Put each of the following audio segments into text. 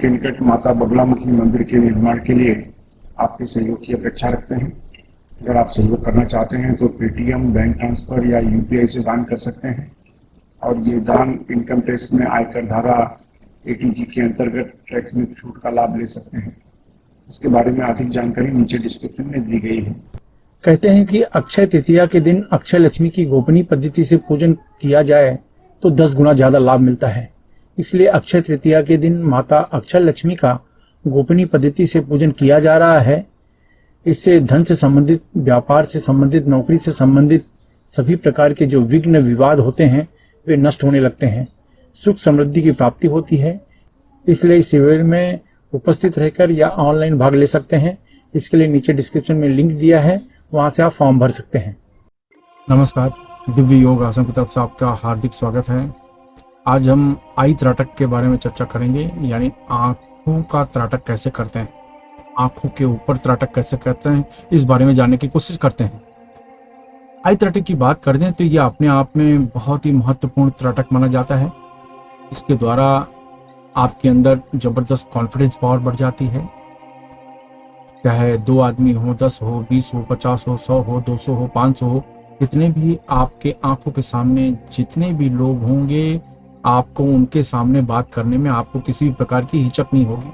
के निकट माता बगलामुखी मंदिर के निर्माण के लिए आपके सहयोग की अपेक्षा रखते हैं। अगर आप सहयोग करना चाहते हैं तो पेटीएम, बैंक ट्रांसफर या यूपीआई से दान कर सकते हैं और ये दान इनकम टैक्स में आयकर धारा 80G के अंतर्गत टैक्स में छूट का लाभ ले सकते हैं। इसके बारे में अधिक जानकारी नीचे डिस्क्रिप्शन में दी गई है। कहते हैं कि अक्षय तृतीया के दिन अक्षय लक्ष्मी की गोपनीय पद्धति से पूजन किया जाए तो 10 गुना ज्यादा लाभ मिलता है। इसलिए अक्षय तृतीया के दिन माता अक्षय लक्ष्मी का गोपनीय पद्धति से पूजन किया जा रहा है। इससे धन से संबंधित, व्यापार से संबंधित, नौकरी से संबंधित सभी प्रकार के जो विघ्न विवाद होते हैं वे नष्ट होने लगते हैं, सुख समृद्धि की प्राप्ति होती है। इसलिए इस शिविर में उपस्थित रहकर या ऑनलाइन भाग ले सकते हैं। इसके लिए नीचे डिस्क्रिप्शन में लिंक दिया है, वहां से आप फॉर्म भर सकते हैं। नमस्कार, दिव्य योग आसन की तरफ से आपका हार्दिक स्वागत है। आज हम आई त्राटक के बारे में चर्चा करेंगे, यानी आंखों का त्राटक कैसे करते हैं, आंखों के ऊपर त्राटक कैसे करते हैं, इस बारे में जानने की कोशिश करते हैं। आई त्राटक की बात कर दें तो ये अपने आप में बहुत ही महत्वपूर्ण त्राटक माना जाता है। इसके द्वारा आपके अंदर जबरदस्त कॉन्फिडेंस पावर बढ़ जाती है। चाहे 2 आदमी हो, 10 हो, 20 हो, 50 हो, 100 हो, 200 हो, 500 हो, जितने भी आपके आंखों के सामने जितने भी लोग होंगे, आपको उनके सामने बात करने में आपको किसी भी प्रकार की हिचक नहीं होगी।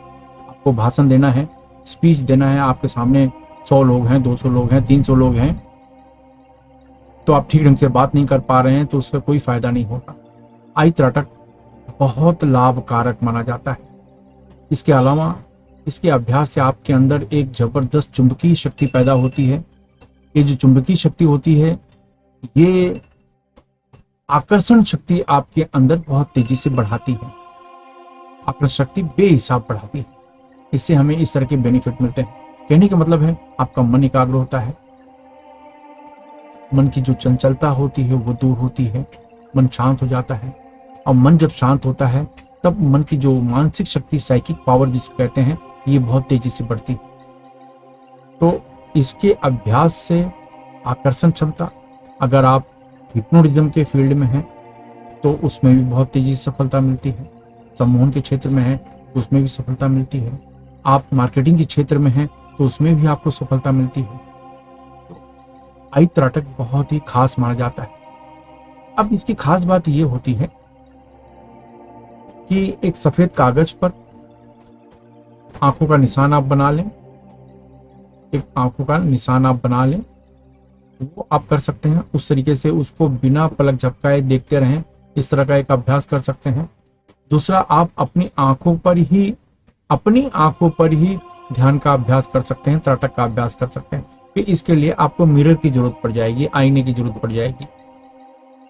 आपको भाषण देना है, स्पीच देना है, आपके सामने 100 लोग हैं, 200 लोग हैं, 300 लोग हैं, तो आप ठीक ढंग से बात नहीं कर पा रहे हैं तो उसका कोई फायदा नहीं होगा। आई त्राटक बहुत लाभकारक माना जाता है। इसके अलावा इसके अभ्यास से आपके अंदर एक जबरदस्त चुंबकीय शक्ति पैदा होती है। ये जो चुंबकीय शक्ति होती है, ये आकर्षण शक्ति आपके अंदर बहुत तेजी से बढ़ाती है। आकर्षण शक्ति बेहिसाब बढ़ाती है। इससे हमें इस तरह के बेनिफिट मिलते हैं। कहने का मतलब है आपका मन एकाग्र होता है, मन की जो चंचलता होती है वो दूर होती है, मन शांत हो जाता है। और मन जब शांत होता है तब मन की जो मानसिक शक्ति, साइकिक पावर जिसको कहते हैं, ये बहुत तेजी से बढ़ती है। तो इसके अभ्यास से आकर्षण क्षमता, अगर आप हिप्नोटिज्म के फील्ड में हैं तो उसमें भी बहुत तेजी से सफलता मिलती है। सम्मोहन के क्षेत्र में है तो उसमें भी सफलता मिलती है। आप मार्केटिंग के क्षेत्र में हैं तो उसमें भी आपको सफलता मिलती है। तो आई त्राटक बहुत ही खास माना जाता है। अब इसकी खास बात यह होती है कि एक सफेद कागज पर आंखों का निशान आप बना लें, एक आंखों का निशान आप बना लें, वो आप कर सकते हैं। उस तरीके से उसको बिना पलक झपकाए देखते रहें, इस तरह का एक अभ्यास कर सकते हैं। दूसरा, आप अपनी आंखों पर ही ध्यान का अभ्यास कर सकते हैं, त्राटक का अभ्यास कर सकते हैं। फिर इसके लिए आपको मिरर की जरूरत पड़ जाएगी, आईने की जरूरत पड़ जाएगी।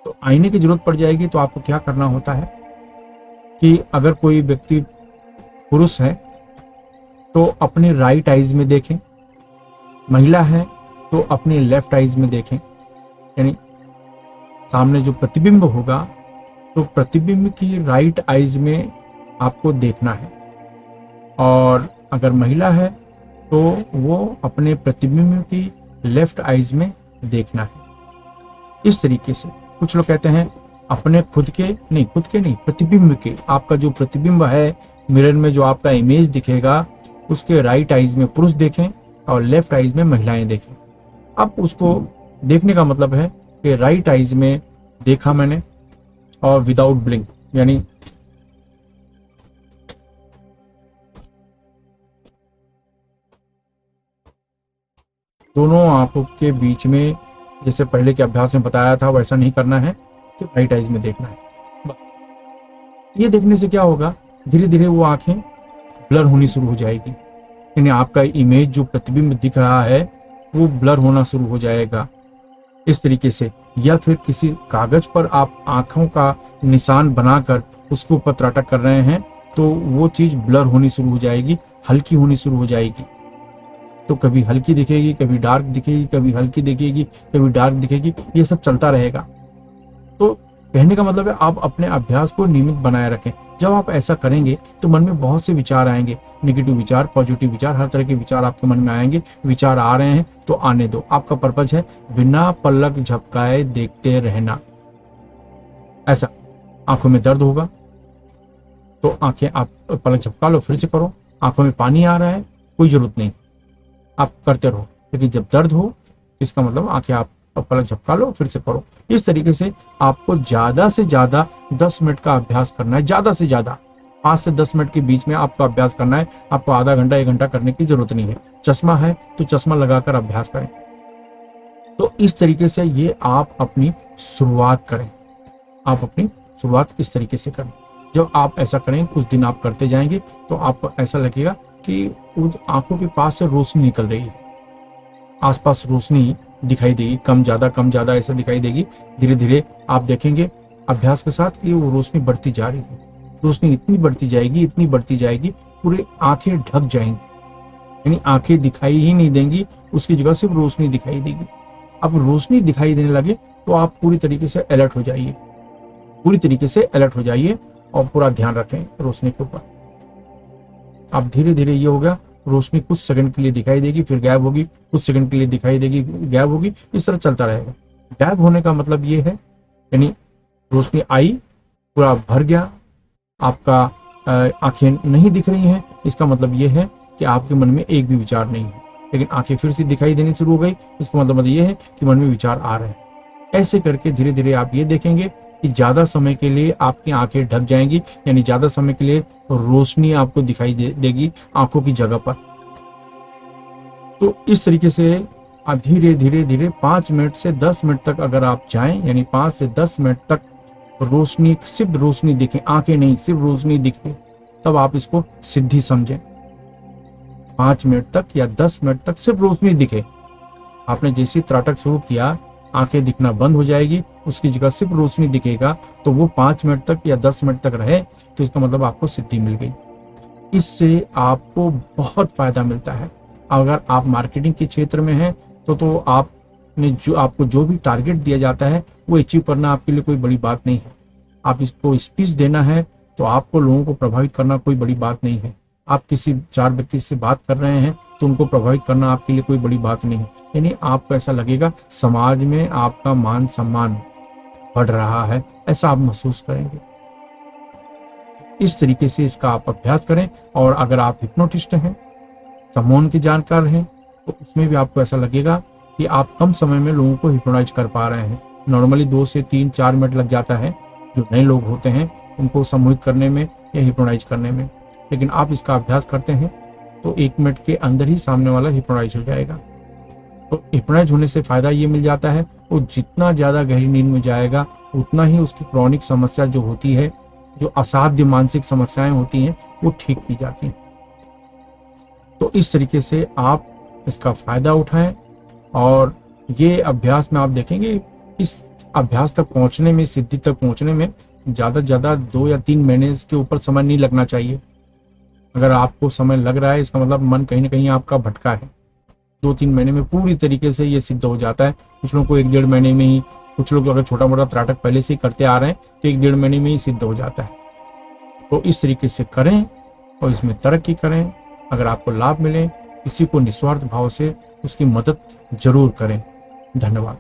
तो आईने की जरूरत पड़ जाएगी तो आपको क्या करना होता है कि अगर कोई व्यक्ति पुरुष है तो अपने राइट आइज में देखें, महिला है तो अपने लेफ्ट आइज में देखें। यानी सामने जो प्रतिबिंब होगा तो प्रतिबिंब की राइट आइज में आपको देखना है, और अगर महिला है तो वो अपने प्रतिबिंब की लेफ्ट आइज में देखना है। इस तरीके से कुछ लोग कहते हैं अपने खुद के नहीं, प्रतिबिंब के, आपका जो प्रतिबिंब है मिरर में, जो आपका इमेज दिखेगा, उसके राइट आइज में पुरुष देखें और लेफ्ट आइज में महिलाएं देखें। अब उसको देखने का मतलब है कि राइट आइज में देखा मैंने और विदाउट ब्लिंक, यानी दोनों आंखों के बीच में, जैसे पहले के अभ्यास में बताया था, वैसा नहीं करना है, सिर्फ राइट आइज में देखना है बस। ये देखने से क्या होगा, धीरे धीरे वो आंखें ब्लर होनी शुरू हो जाएगी, यानी आपका इमेज जो प्रतिबिंब दिख रहा है वो ब्लर होना शुरू हो जाएगा। इस तरीके से, या फिर किसी कागज पर आप आंखों का निशान बनाकर उसके ऊपर त्राटक कर रहे हैं तो वो चीज ब्लर होनी शुरू हो जाएगी, हल्की होनी शुरू हो जाएगी। तो कभी हल्की दिखेगी, कभी डार्क दिखेगी, कभी हल्की दिखेगी, कभी डार्क दिखेगी, ये सब चलता रहेगा। तो कहने का मतलब है आप अपने अभ्यास को नियमित बनाए रखें। जब आप ऐसा करेंगे तो मन में बहुत से विचार आएंगे, नेगेटिव विचार, पॉजिटिव विचार, हर तरह के विचार आपके मन में आएंगे। विचार आ रहे हैं तो आने दो। आपका पर्पज है बिना पलक झपकाए देखते रहना। ऐसा आंखों में दर्द होगा, तो आंखें आप पलक झपका लो, फिर से करो। आंखों में पानी आ रहा है, कोई जरूरत नहीं, आप करते रहो। लेकिन जब दर्द हो, इसका मतलब आंखें आप पलक झपका लो, फिर से करो। इस तरीके से आपको ज्यादा से ज्यादा 10 मिनट का अभ्यास करना है, ज्यादा से ज्यादा 5 से 10 मिनट के बीच में आपको अभ्यास करना है। आपको आधा घंटा 1 घंटा करने की जरूरत नहीं है। चश्मा है तो चश्मा लगाकर अभ्यास करें। तो इस तरीके से ये आप अपनी शुरुआत करें। आप अपनी शुरुआत इस तरीके से करें। जब आप ऐसा करें, कुछ दिन आप करते जाएंगे, तो आपको ऐसा लगेगा कि उन आंखों के पास से रोशनी निकल रही है, आसपास रोशनी दिखाई देगी, कम ज्यादा ऐसा दिखाई देगी। धीरे धीरे आप देखेंगे अभ्यास के साथ कि वो रोशनी बढ़ती जा रही है। रोशनी इतनी बढ़ती जाएगी, पूरी आंखें ढक जाएंगी, यानी आंखें दिखाई ही नहीं देंगी, उसकी जगह सिर्फ रोशनी दिखाई देगी। अब रोशनी दिखाई देने लगे तो आप पूरी तरीके से अलर्ट हो जाइए, और पूरा ध्यान रखें रोशनी के ऊपर। अब धीरे धीरे ये होगा, रोशनी कुछ सेकंड के लिए दिखाई देगी, फिर गायब होगी, कुछ सेकंड के लिए दिखाई देगी, गायब होगी, इस तरह चलता रहेगा। गायब होने का मतलब ये है, यानी रोशनी आई, पूरा भर गया, आपका आंखें नहीं दिख रही हैं, इसका मतलब ये है कि आपके मन में एक भी विचार नहीं है। लेकिन आंखें फिर से दिखाई देनी शुरू हो गई, इसका मतलब ये है कि मन में विचार आ रहे हैं। ऐसे करके धीरे धीरे आप ये देखेंगे कि ज्यादा समय के लिए आपकी आंखें ढक जाएंगी, यानी ज्यादा समय के लिए रोशनी आपको दिखाई देगी आंखों की जगह पर। तो इस तरीके से धीरे धीरे धीरे 5 मिनट से 10 मिनट तक अगर आप जाएं, यानी 5 से 10 मिनट तक रोशनी, सिर्फ रोशनी दिखे, आंखें नहीं, सिर्फ रोशनी दिखे, तब आप इसको सिद्धि समझें। 5 मिनट तक या 10 मिनट तक सिर्फ रोशनी दिखे। आपने जैसे त्राटक शुरू किया, आंखें दिखना बंद हो जाएगी, उसकी जगह सिर्फ रोशनी दिखेगा, तो वो 5 मिनट तक या 10 मिनट तक रहे, तो इसका मतलब आपको सिद्धि मिल गई। इससे आपको बहुत फायदा मिलता है। अगर आप मार्केटिंग के क्षेत्र में हैं, तो आपने आपको जो भी टारगेट दिया जाता है वो अचीव करना आपके लिए कोई बड़ी बात नहीं है। आप इसको स्पीच देना है, तो आपको लोगों को प्रभावित करना कोई बड़ी बात नहीं है। आप किसी 4 व्यक्ति से बात कर रहे हैं, तो उनको प्रभावित करना आपके लिए कोई बड़ी बात नहीं है। यानी आपको ऐसा लगेगा समाज में आपका मान सम्मान बढ़ रहा है, ऐसा आप महसूस करेंगे। इस तरीके से इसका आप अभ्यास करें। और अगर आप हिप्नोटिस्ट हैं, सम्मोहन के जानकार हैं, तो उसमें भी आपको ऐसा लगेगा कि आप कम समय में लोगों को हिप्नोटाइज कर पा रहे हैं। नॉर्मली 2 से 3-4 मिनट लग जाता है जो नए लोग होते हैं उनको सम्मोहित करने में या हिप्नोटाइज करने में, लेकिन आप इसका अभ्यास करते हैं तो 1 मिनट के अंदर ही सामने वाला हिप्नोटाइज हो जाएगा। तो हिप्नोटाइज होने से फायदा ये मिल जाता है, वो जितना ज्यादा गहरी नींद में जाएगा, उतना ही उसकी क्रॉनिक समस्या जो होती है, जो असाध्य मानसिक समस्याएं होती हैं, वो ठीक की जाती हैं। तो इस तरीके से आप इसका फायदा उठाएं। और ये अभ्यास में आप देखेंगे, इस अभ्यास तक पहुंचने में, सिद्धि तक पहुंचने में ज्यादा 2 या 3 महीने के ऊपर समय नहीं लगना चाहिए। अगर आपको समय लग रहा है, इसका मतलब मन कहीं ना कहीं आपका भटका है। 2-3 महीने में पूरी तरीके से ये सिद्ध हो जाता है। कुछ लोगों को 1-1.5 महीने में ही, कुछ लोग अगर छोटा मोटा त्राटक पहले से ही करते आ रहे हैं तो 1-1.5 महीने में ही सिद्ध हो जाता है। तो इस तरीके से करें और इसमें तरक्की करें। अगर आपको लाभ मिले, किसी को निस्वार्थ भाव से उसकी मदद जरूर करें। धन्यवाद।